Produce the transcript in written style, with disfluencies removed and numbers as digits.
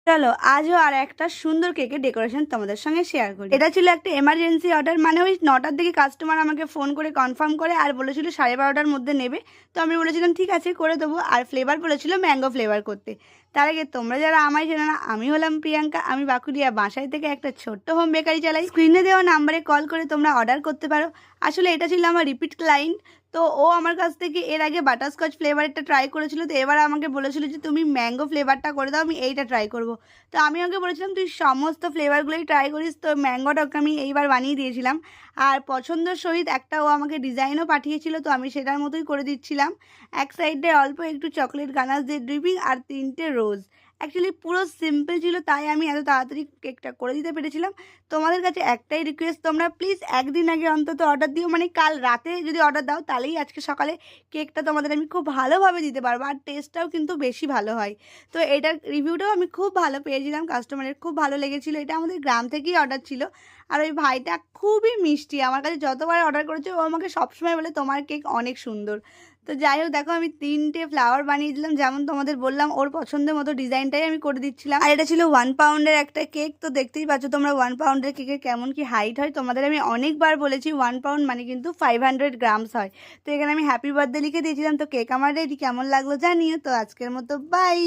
চলো আজও আর একটা সুন্দর কেকের ডেকোরেশন তোমাদের সঙ্গে শেয়ার করি। এটা ছিল একটা এমার্জেন্সি অর্ডার, মানে ওই 9টার দিকে কাস্টমার আমাকে ফোন করে কনফার্ম করে আর বলেছিল 12:30টার মধ্যে নেবে। তো আমি বলেছিলাম ঠিক আছে করে দেবো, আর ফ্লেভার বলেছিল ম্যাঙ্গো ফ্লেভার করতে। তার আগে তোমরা যারা আমায় চেনো না, আমি হলাম প্রিয়াঙ্কা, আমি বাঁকুড়িয়া বাসায় থেকে একটা ছোট্ট হোম বেকারি চালাই। স্ক্রিনে দেওয়া নাম্বারে কল করে তোমরা অর্ডার করতে পারো। আসলে এটা ছিল আমার রিপিট ক্লায়েন্ট, তো ও আমার কাছ থেকে এর আগে বাটারস্কচ ফ্লেভারটা ট্রাই করেছিল, তো এবার আমাকে বলেছিল যে তুমি ম্যাঙ্গো ফ্লেভারটা করে দাও, আমি এইটা ট্রাই করবো। তো আমি ওকে বলেছিলাম তুই সমস্ত ফ্লেভারগুলোই ট্রাই করিস, তো ম্যাঙ্গোটা ওকে আমি এইবার বানিয়ে দিয়েছিলাম। আর পছন্দের সহিত একটা ও আমাকে ডিজাইনও পাঠিয়েছিল, তো আমি সেটার মতোই করে দিচ্ছিলাম। এক সাইডে অল্প একটু চকলেট গানাশ দিয়ে ড্রিপিং আর 3টে রোজ। অ্যাকচুয়ালি পুরো সিম্পল ছিল, তাই আমি এত তাড়াতাড়ি কেকটা করে দিতে পেরেছিলাম। তোমাদের কাছে একটাই রিকোয়েস্ট, তোমরা প্লিজ একদিন আগে অন্তত অর্ডার দিও, মানে কাল রাতে যদি অর্ডার দাও তাহলেই আজকে সকালে কেকটা তোমাদের আমি খুব ভালোভাবে দিতে পারবো, আর টেস্টটাও কিন্তু বেশি ভালো হয়। তো এটার রিভিউটাও আমি খুব ভালো পেয়েছিলাম, কাস্টমারের খুব ভালো লেগেছিলো। এটা আমাদের গ্রাম থেকেই অর্ডার ছিল। আর ওই ভাইটা খুবই মিষ্টি, আমার কাছে যতবার অর্ডার করেছে ও আমাকে সবসময় বলে তোমার কেক অনেক সুন্দর। তো যাই হোক, দেখো আমি 3টে ফ্লাওয়ার বানিয়ে দিলাম, যেমন তোমাদের বললাম ওর পছন্দের মতো ডিজাইনটাই আমি করে দিচ্ছিলাম। আর এটা ছিল 1 পাউন্ডের একটা কেক, তো দেখতেই পাচ্ছ তোমরা 1 পাউন্ডের কেকের কেমন কি হাইট হয়। তোমাদের আমি অনেকবার বলেছি 1 পাউন্ড মানে কিন্তু 500 গ্রামস হয়। তো এখানে আমি হ্যাপি বার্থডে লিখে দিয়েছিলাম। তো কেক আমার রেডি, কেমন লাগলো জানিও। তো আজকের মতো বাই।